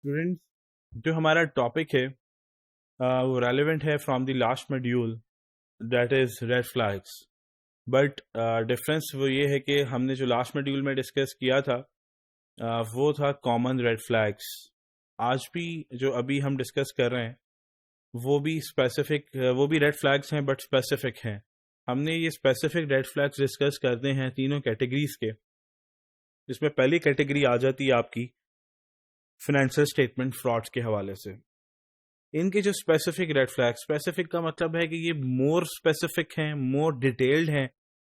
Students, जो हमारा topic है वो रेलेवेंट है from the last module, that is red flags. But difference वो ये है कि हमने जो लास्ट मॉड्यूल में डिस्कस किया था वो था कॉमन रेड फ्लैग्स। आज भी जो अभी हम डिस्कस कर रहे हैं वो भी स्पेसिफिक, वो भी रेड फ्लैग्स हैं बट स्पेसिफिक हैं। हमने ये स्पेसिफिक रेड फ्लैग्स डिस्कस करते हैं तीनों कैटेगरीज के, जिसमें पहली कैटेगरी आ जाती है आपकी फाइनेंशियल स्टेटमेंट फ्रॉड्स के हवाले से। इनके जो स्पेसिफिक रेड फ्लैग, स्पेसिफिक का मतलब है कि ये मोर स्पेसिफिक हैं, मोर डिटेल्ड हैं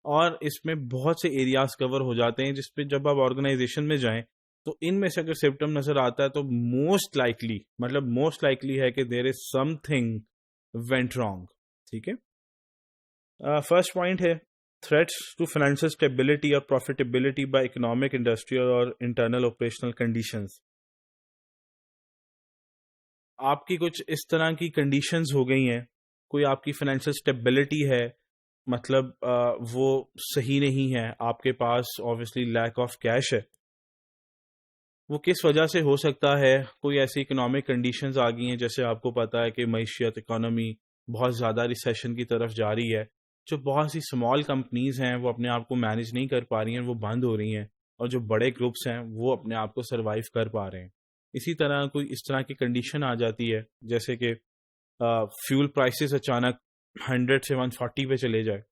और इसमें बहुत से एरियाज कवर हो जाते हैं, जिसपे जब आप ऑर्गेनाइजेशन में जाएं तो इनमें से अगर सिम्टम नजर आता है तो मोस्ट लाइकली है कि there is something went wrong. ठीक है। फर्स्ट पॉइंट है थ्रेट्स टू फाइनेंशियल स्टेबिलिटी और प्रॉफिटेबिलिटी बाय इकोनॉमिक, इंडस्ट्रियल और इंटरनल ऑपरेशनल कंडीशंस। आपकी कुछ इस तरह की कंडीशंस हो गई हैं, कोई आपकी फाइनेंशियल स्टेबिलिटी है, मतलब वो सही नहीं है, आपके पास ऑब्वियसली लैक ऑफ कैश है। वो किस वजह से हो सकता है? कोई ऐसी इकोनॉमिक कंडीशंस आ गई हैं, जैसे आपको पता है कि मईशियत, इकोनॉमी बहुत ज़्यादा रिसेशन की तरफ जा रही है। जो बहुत सी स्मॉल कंपनीज हैं वो अपने आप को मैनेज नहीं कर पा रही हैं, वो बंद हो रही हैं, और जो बड़े ग्रुप्स हैं वो अपने आप को सर्वाइव कर पा रहे हैं। इसी तरह कोई इस तरह की कंडीशन आ जाती है जैसे कि फ्यूल प्राइसेस अचानक 100 से 140 पे चले जाए,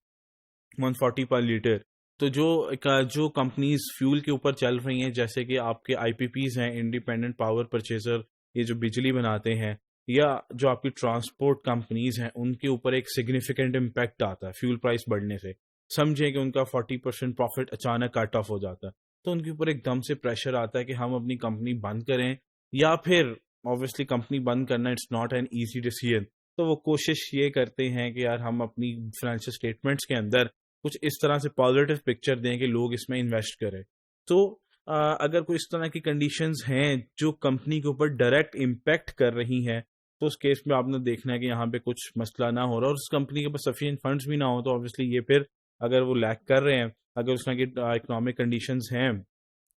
140 पर लीटर। तो जो कंपनीज फ्यूल के ऊपर चल रही हैं, जैसे कि आपके आईपीपीज हैं, इंडिपेंडेंट पावर परचेजर, ये जो बिजली बनाते हैं, या जो आपकी ट्रांसपोर्ट कंपनीज हैं, उनके ऊपर एक सिग्निफिकेंट इम्पैक्ट आता है फ्यूल प्राइस बढ़ने से। समझें कि उनका 40% प्रॉफिट अचानक कट ऑफ हो जाता है, तो उनके ऊपर एकदम से प्रेशर आता है कि हम अपनी कंपनी बंद करें, या फिर ऑब्वियसली कंपनी बंद करना it's not an easy decision. तो वो कोशिश ये करते हैं कि यार हम अपनी फाइनेंशियल स्टेटमेंट्स के अंदर कुछ इस तरह से पॉजिटिव पिक्चर दें कि लोग इसमें इन्वेस्ट करें। तो अगर कोई इस तरह की कंडीशंस हैं जो कंपनी के ऊपर डायरेक्ट इम्पैक्ट कर रही हैं, तो उस केस में आपने देखना है कि यहाँ पे कुछ मसला ना हो रहा, और उस कंपनी के पास सफिशिएंट फंड्स भी ना हो, तो ऑब्वियसली ये फिर अगर वो लैक कर रहे हैं, अगर उस तरह की इकोनॉमिक कंडीशंस हैं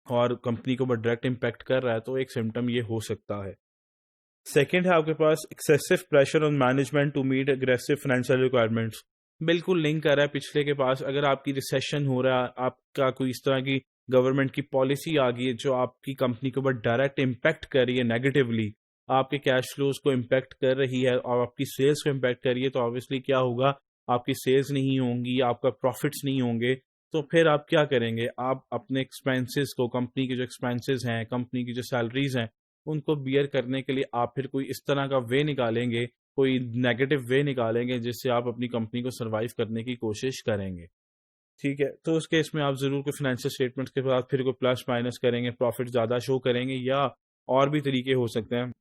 और कंपनी के ऊपर डायरेक्ट इम्पैक्ट कर रहा है, तो एक सिम्टम ये हो सकता है। सेकेंड है आपके पास excessive pressure on management to meet aggressive financial requirements. बिल्कुल लिंक कर रहा है पिछले के पास। अगर आपकी रिसेशन हो रहा है, आपका कोई इस तरह की गवर्नमेंट की पॉलिसी आ गई है जो आपकी कंपनी के ऊपर डायरेक्ट इम्पैक्ट कर रही है नेगेटिवली, आपके कैश फ्लोज को इम्पैक्ट कर रही है और आपकी सेल्स को इम्पैक्ट कर रही है, तो ऑब्वियसली क्या होगा, आपकी सेल्स नहीं होंगी, आपका प्रॉफिट्स नहीं होंगे। तो फिर आप क्या करेंगे? आप अपने एक्सपेंसेस को, कंपनी के जो एक्सपेंसेस हैं, कंपनी की जो सैलरीज हैं, उनको बियर करने के लिए आप फिर कोई इस तरह का वे निकालेंगे, कोई नेगेटिव वे निकालेंगे, जिससे आप अपनी कंपनी को सरवाइव करने की कोशिश करेंगे। ठीक है। तो उस केस में आप जरूर कोई फाइनेंशियल स्टेटमेंट्स के बाद फिर कोई प्लस माइनस करेंगे, प्रॉफिट ज्यादा शो करेंगे, या और भी तरीके हो सकते हैं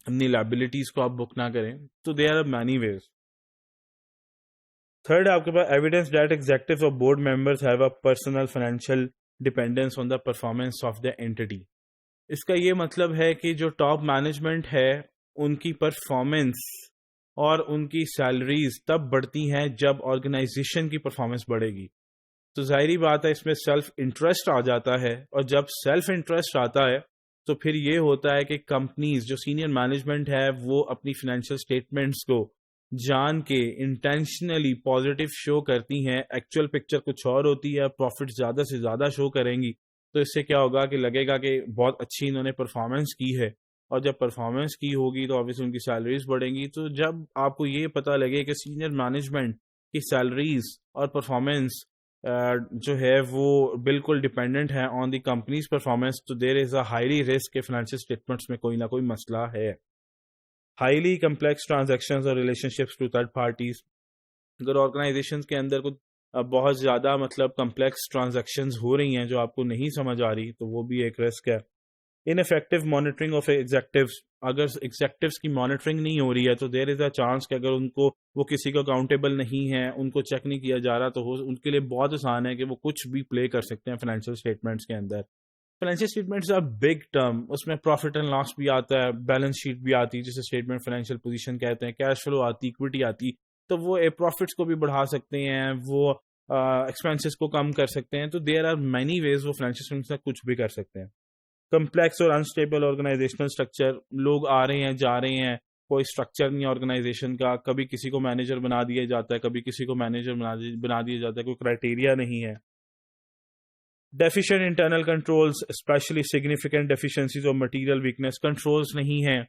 अपनी लाइबिलिटीज को आप बुक ना करें। तो there are many ways. Third है आपके पास एविडेंस दैट एग्जेक्टिव्स और board members have a personal financial dependence on the performance of the entity. इसका ये मतलब है कि जो टॉप मैनेजमेंट है, उनकी परफॉर्मेंस और उनकी सैलरीज तब बढ़ती हैं जब ऑर्गेनाइजेशन की परफॉर्मेंस बढ़ेगी। तो जाहिर बात है इसमें सेल्फ इंटरेस्ट आ जाता है, और जब सेल्फ इंटरेस्ट आता है तो फिर ये होता है कि कंपनीज, जो सीनियर मैनेजमेंट है, वो अपनी फाइनेंशियल स्टेटमेंट्स को जान के इंटेंशनली पॉजिटिव शो करती हैं। एक्चुअल पिक्चर कुछ और होती है, प्रॉफिट ज़्यादा से ज़्यादा शो करेंगी। तो इससे क्या होगा कि लगेगा कि बहुत अच्छी इन्होंने परफॉर्मेंस की है, और जब परफॉर्मेंस की होगी तो ऑब्वियसली उनकी सैलरीज बढ़ेंगी। तो जब आपको ये पता लगे कि सीनियर मैनेजमेंट की सैलरीज और परफॉर्मेंस जो है वो बिल्कुल डिपेंडेंट है ऑन द कंपनीज परफॉर्मेंस, तो there is a highly risk के फाइनेंशियल स्टेटमेंट्स में कोई ना कोई मसला है। हाईली कम्प्लेक्स ट्रांजैक्शंस और रिलेशनशिप्स टू थर्ड पार्टीज। अगर ऑर्गेनाइजेशंस के अंदर कुछ बहुत ज़्यादा मतलब कम्प्लेक्स ट्रांजैक्शंस हो रही हैं जो आपको नहीं समझ आ रही, तो वो भी एक रिस्क है। Ineffective monitoring of executives. अगर एग्जेक्टिव्स की मॉनिटरिंग नहीं हो रही है तो देयर इज़ अ चांस कि अगर उनको, वो किसी को अकाउंटेबल नहीं है, उनको चेक नहीं किया जा रहा, तो उनके लिए बहुत आसान है कि वो कुछ भी प्ले कर सकते हैं फाइनेंशियल स्टेटमेंट्स के अंदर। Financial statements are big term, उसमें प्रॉफिट एंड लॉस भी आता है, बैलेंस शीट भी आती है जिसे स्टेटमेंट फाइनेंशियल पोजीशन कहते हैं, कैश फ्लो आती, इक्विटी आती। तो वो प्रॉफिट्स को भी बढ़ा सकते हैं, वो एक्सपेंसेस को कम कर सकते हैं। तो देयर आर मैनी वेज वो फाइनेंशियल स्टेटमेंट्स से कुछ भी कर सकते हैं। कम्प्लेक्स और अनस्टेबल ऑर्गेनाइजेशनल स्ट्रक्चर, लोग आ रहे हैं जा रहे हैं, कोई स्ट्रक्चर नहीं है ऑर्गेनाइजेशन का, कभी किसी को मैनेजर बना दिया जाता है, कभी किसी को मैनेजर बना दिया जाता है, कोई क्राइटेरिया नहीं है। Deficient internal controls, specially significant deficiencies और मटेरियल वीकनेस, कंट्रोल्स नहीं है,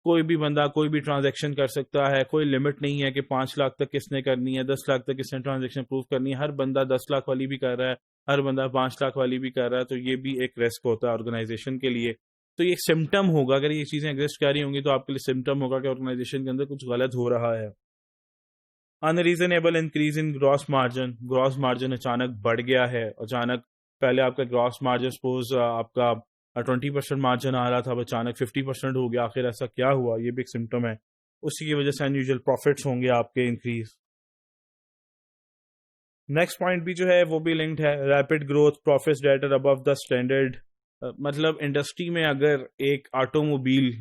कोई भी बंदा कोई भी ट्रांजैक्शन कर सकता है, कोई लिमिट नहीं है कि 5 लाख तक किसने करनी है, 10 लाख तक किसने ट्रांजैक्शन प्रूव करनी है, हर बंदा 10 लाख वाली भी कर रहा है, हर बंदा 5 लाख वाली भी कर रहा है, तो ये भी एक रिस्क होता है ऑर्गेनाइजेशन के लिए। तो ये सिम्टम होगा, अगर ये चीज़ें एग्जिस्ट कर रही होंगी तो आपके लिए सिम्टम होगा कि ऑर्गेनाइजेशन के अंदर कुछ गलत हो रहा है। Unreasonable increase in gross margin, gross margin अचानक बढ़ गया है, अचानक पहले आपका ग्रॉस मार्जिन सपोज आपका 20% मार्जिन आ रहा था, अब अचानक 50% हो गया, आखिर ऐसा क्या हुआ, ये भी एक सिम्टम है। उसी की वजह से अनयूजुअल प्रॉफिट्स होंगे आपके इंक्रीज। नेक्स्ट पॉइंट भी जो है वो भी लिंक्ड है, rapid growth, profits that are above the standard. मतलब इंडस्ट्री में अगर एक ऑटोमोबाइल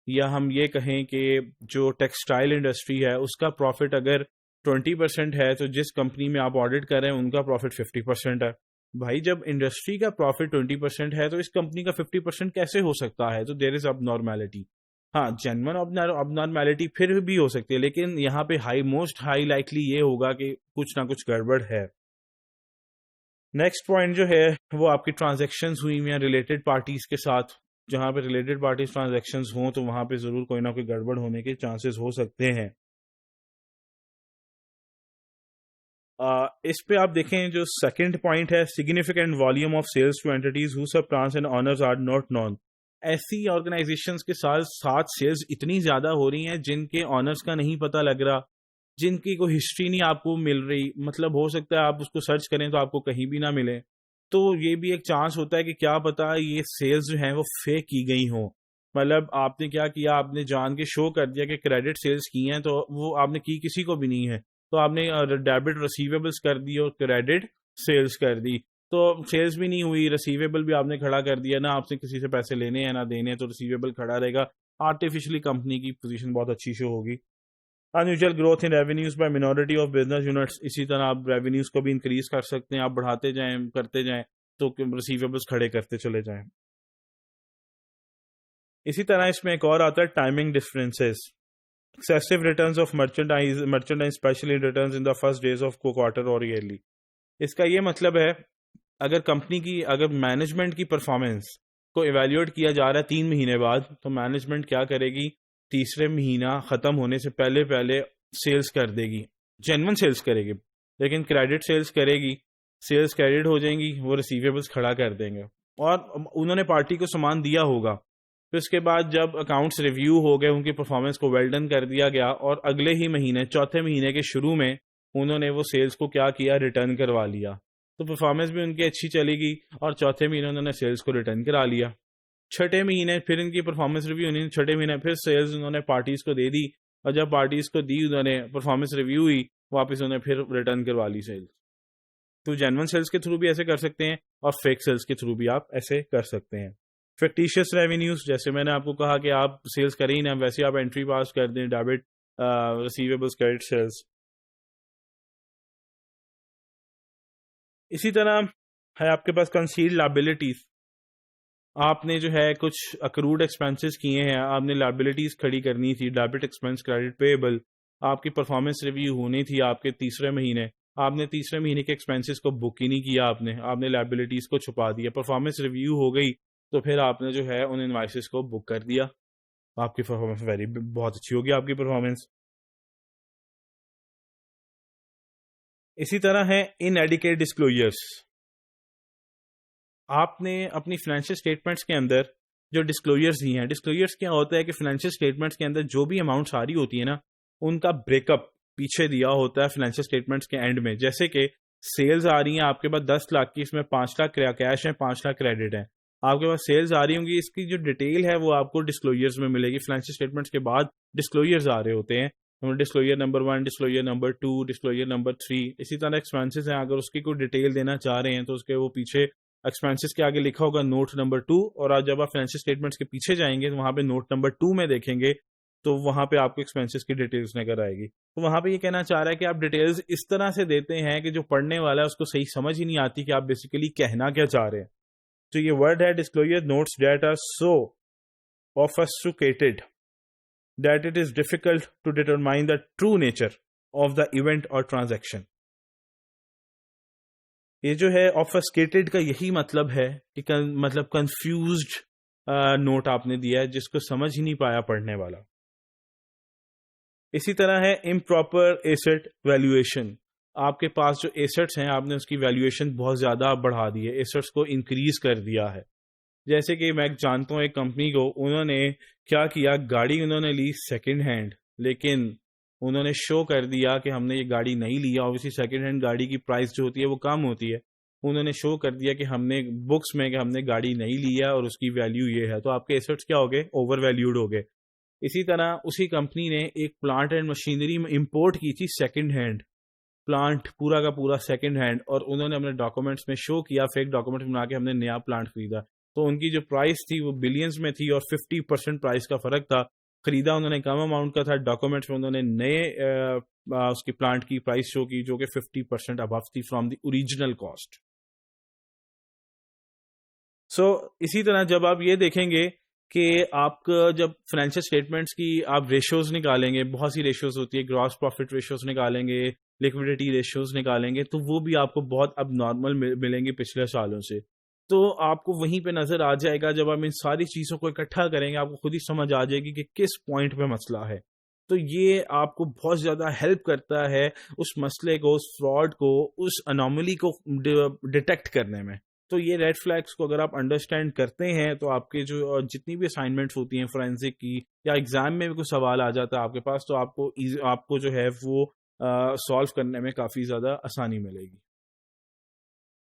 या हम ये कहें कि जो टेक्सटाइल इंडस्ट्री है उसका प्रॉफिट अगर 20% है, तो जिस कंपनी में आप ऑडिट कर रहे हैं उनका प्रॉफिट 50% है। भाई जब इंडस्ट्री का प्रॉफिट 20% है तो इस कंपनी का 50% कैसे हो सकता है? तो देयर इज अब नॉर्मेलिटी। हाँ, जेन्युइन अब नॉर्मेलिटी फिर भी हो सकती है, लेकिन यहाँ पे मोस्ट हाई लाइकली ये होगा कि कुछ ना कुछ गड़बड़ है। नेक्स्ट पॉइंट जो है वो आपकी ट्रांजैक्शंस हुई हुई हैं रिलेटेड पार्टीज के साथ। जहां पे रिलेटेड पार्टीज ट्रांजैक्शंस हों तो वहां पे जरूर कोई ना कोई गड़बड़ होने के चांसेस हो सकते हैं। इस पे आप देखें जो सेकंड पॉइंट है, significant volume of sales to entities who sub plans and owners are not known. ऐसी ऑर्गेनाइजेशंस के साथ साथ सेल्स इतनी ज्यादा हो रही हैं जिनके ऑनर्स का नहीं पता लग रहा, जिनकी कोई हिस्ट्री नहीं आपको मिल रही, मतलब हो सकता है आप उसको सर्च करें तो आपको कहीं भी ना मिले। तो ये भी एक चांस होता है कि क्या पता ये सेल्स जो हैं वो फेक की गई हों। मतलब आपने क्या किया, आपने जान के शो कर दिया कि क्रेडिट सेल्स की हैं, तो वो आपने की किसी को भी नहीं है, तो आपने डेबिट रिसीवेबल्स कर दी और क्रेडिट सेल्स कर दी, तो सेल्स भी नहीं हुई, रिसीवेबल भी आपने खड़ा कर दिया, ना आपसे किसी से पैसे लेने हैं ना देने, तो रिसीवेबल खड़ा रहेगा, आर्टिफिशियली कंपनी की पोजीशन बहुत अच्छी शो होगी। Unusual growth in revenues by minority of business units, इसी तरह आप रेवेन्यूज को भी इंक्रीज कर सकते हैं, आप बढ़ाते जाएं करते जाएं तो रिसीवेबल्स खड़े करते चले जाएं। इसी तरह इसमें एक और आता है timing differences, excessive returns of merchandise specially returns in the first days of quarter और yearly। इसका ये मतलब है अगर कंपनी की अगर मैनेजमेंट की परफॉर्मेंस को इवेल्युएट किया जा रहा है 3 महीने बाद, तो मैनेजमेंट क्या करेगी, तीसरे महीना खत्म होने से पहले पहले सेल्स कर देगी, जेन्युइन सेल्स करेगी, लेकिन क्रेडिट सेल्स करेगी, सेल्स क्रेडिट हो जाएंगी, वो रिसीवेबल्स खड़ा कर देंगे और उन्होंने पार्टी को सामान दिया होगा। फिर उसके बाद जब अकाउंट्स रिव्यू हो गए, उनकी परफॉर्मेंस को वेल डन कर दिया गया और अगले ही महीने चौथे महीने के शुरू में उन्होंने वो सेल्स को क्या किया, रिटर्न करवा लिया, तो परफॉर्मेंस भी उनकी अच्छी चलेगी और चौथे महीने उन्होंने सेल्स को रिटर्न करा लिया। छठे महीने फिर इनकी परफॉर्मेंस रिव्यू होनी, छठे महीने फिर सेल्स उन्होंने पार्टीज को दे दी और जब पार्टीज को दी उन्होंने परफॉर्मेंस रिव्यू हुई, वापस उन्होंने फिर रिटर्न करवा ली सेल्स। तो जेन्युइन सेल्स के थ्रू भी ऐसे कर सकते हैं और फेक सेल्स के थ्रू भी आप ऐसे कर सकते हैं। फिक्टिशियस रेवेन्यूज, जैसे मैंने आपको कहा कि आप सेल्स करें ही ना, वैसे आप एंट्री पास कर दें, डेबिट रिसीवेबल्स क्रेडिट सेल्स। इसी तरह है आपके पास कंसील्ड लायबिलिटीज, आपने जो है कुछ अक्रूड एक्सपेंसेस किए हैं, आपने लायबिलिटीज खड़ी करनी थी, डेबिट एक्सपेंस क्रेडिट पेएबल, आपकी परफॉर्मेंस रिव्यू होनी थी आपके तीसरे महीने, आपने तीसरे महीने के एक्सपेंसेस को बुक ही नहीं किया, आपने लायबिलिटीज को छुपा दिया, परफॉर्मेंस रिव्यू हो गई तो फिर आपने जो है उन इनवाइसेस को बुक कर दिया, आपकी परफॉर्मेंस बहुत अच्छी होगी आपकी परफॉर्मेंस। इसी तरह है इनएडिक्वेट डिस्क्लोजर्स, आपने अपनी फाइनेंशियल स्टेटमेंट्स के अंदर जो डिस्क्लोजर्स दी हैं, डिस्क्लोजर्स क्या होता है कि फाइनेंशियल स्टेटमेंट्स के अंदर जो भी अमाउंट्स आ रही होती है ना, उनका ब्रेकअप पीछे दिया होता है फाइनेंशियल स्टेटमेंट्स के एंड में। जैसे कि सेल्स आ रही हैं आपके पास 10 लाख की, इसमें 5 लाख कैश है, 5 लाख क्रेडिट है, आपके पास सेल्स आ रही होंगी, इसकी जो डिटेल है वो आपको डिस्क्लोजर्स में मिलेगी। फाइनेंशियल स्टेटमेंट्स के बाद डिस्क्लोजर्स आ रहे होते हैं, disclosure number 1, disclosure number 2, disclosure number 3, इसी तरह एक्सपेंसेस हैं, अगर उसकी कोई डिटेल देना चाह रहे हैं तो उसके वो पीछे एक्सपेंसेस के आगे लिखा होगा नोट नंबर 2, और आज जब आप फाइनेंशियल स्टेटमेंट्स के पीछे जाएंगे तो वहां पे नोट नंबर 2 में देखेंगे तो वहां पे आपको एक्सपेंसेस की डिटेल्स नजर आएगी। तो वहां पे ये कहना चाह रहा है कि आप डिटेल्स इस तरह से देते हैं कि जो पढ़ने वाला है उसको सही समझ ही नहीं आती कि आप बेसिकली कहना क्या चाह रहे हैं। तो ये वर्ड है disclosure notes that are so obfuscated that it is difficult to determine the true nature of the event or transaction. ये जो है ऑफस्केटेड का यही मतलब है कि मतलब कंफ्यूज्ड नोट आपने दिया है जिसको समझ ही नहीं पाया पढ़ने वाला। इसी तरह है इम्प्रॉपर एसेट वैल्यूएशन। आपके पास जो एसेट्स हैं आपने उसकी वैल्यूएशन बहुत ज़्यादा बढ़ा दी है, एसेट्स को इंक्रीज कर दिया है। जैसे कि मैं जानता हूँ एक कंपनी को, उन्होंने क्या किया, गाड़ी उन्होंने ली सेकंड हैंड, लेकिन उन्होंने शो कर दिया कि हमने ये गाड़ी नहीं लिया। ऑब्वियसली सेकंड हैंड गाड़ी की प्राइस जो होती है वो कम होती है। उन्होंने शो कर दिया कि हमने बुक्स में कि हमने गाड़ी नहीं लिया और उसकी वैल्यू ये है, तो आपके एसेट्स क्या हो गए, ओवर वैल्यूड हो गए। इसी तरह उसी कंपनी ने एक प्लांट एंड मशीनरी इंपोर्ट की थी सेकेंड हैंड, प्लांट पूरा का पूरा सेकंड हैंड, और उन्होंने अपने डॉक्यूमेंट्स में शो किया, फेक डॉक्यूमेंट बना के हमने नया प्लांट खरीदा। तो उनकी जो प्राइस थी वो बिलियंस में थी और 50% प्राइस का फर्क था। खरीदा उन्होंने कम अमाउंट का था, डॉक्यूमेंट्स में उन्होंने नए उसकी प्लांट की प्राइस शो की जो कि 50% अबव थी फ्रॉम द ओरिजिनल कॉस्ट। सो इसी तरह जब आप ये देखेंगे कि आपका जब फाइनेंशियल स्टेटमेंट्स की आप रेशियोज निकालेंगे, बहुत सी रेशियोज होती है, ग्रॉस प्रॉफिट रेशियोज निकालेंगे, लिक्विडिटी रेशियोज निकालेंगे, तो वो भी आपको बहुत अब नॉर्मल मिलेंगे पिछले सालों से। तो आपको वहीं पे नजर आ जाएगा, जब आप इन सारी चीजों को इकट्ठा करेंगे आपको खुद ही समझ आ जाएगी कि किस पॉइंट पे मसला है। तो ये आपको बहुत ज्यादा हेल्प करता है उस मसले को, उस फ्रॉड को, उस अनोमली को डिटेक्ट करने में। तो ये रेड फ्लैग्स को अगर आप अंडरस्टैंड करते हैं तो आपके जो जितनी भी असाइनमेंट्स होती हैं फोरेंसिक की, या एग्जाम में भी कोई सवाल आ जाता है आपके पास, तो आपको जो है वो सॉल्व करने में काफी ज्यादा आसानी मिलेगी।